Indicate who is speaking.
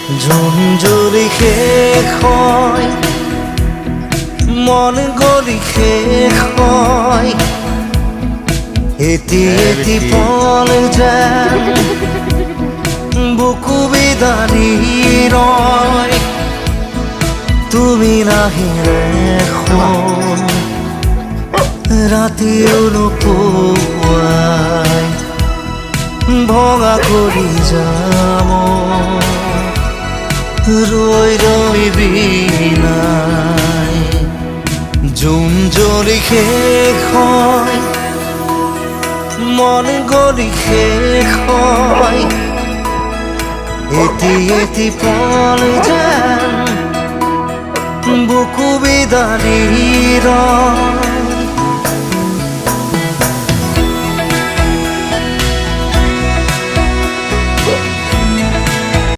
Speaker 1: ঝুনঝুরি শেষ হয়, মন গলি শেষ হয়, এটি এটি পল যেন বুকু বিদাৰি ৰয়। তুমি নাহিলে এখন ৰাতিও নোপোৱাই ভঙা কৰি যাম ৰৈ ৰৈ বিনাই। জোন জ্বলি শেষ হয়, মন গলি শেষ হয়, এটি এটি পল যেন বুকু বিদাৰি ৰয়।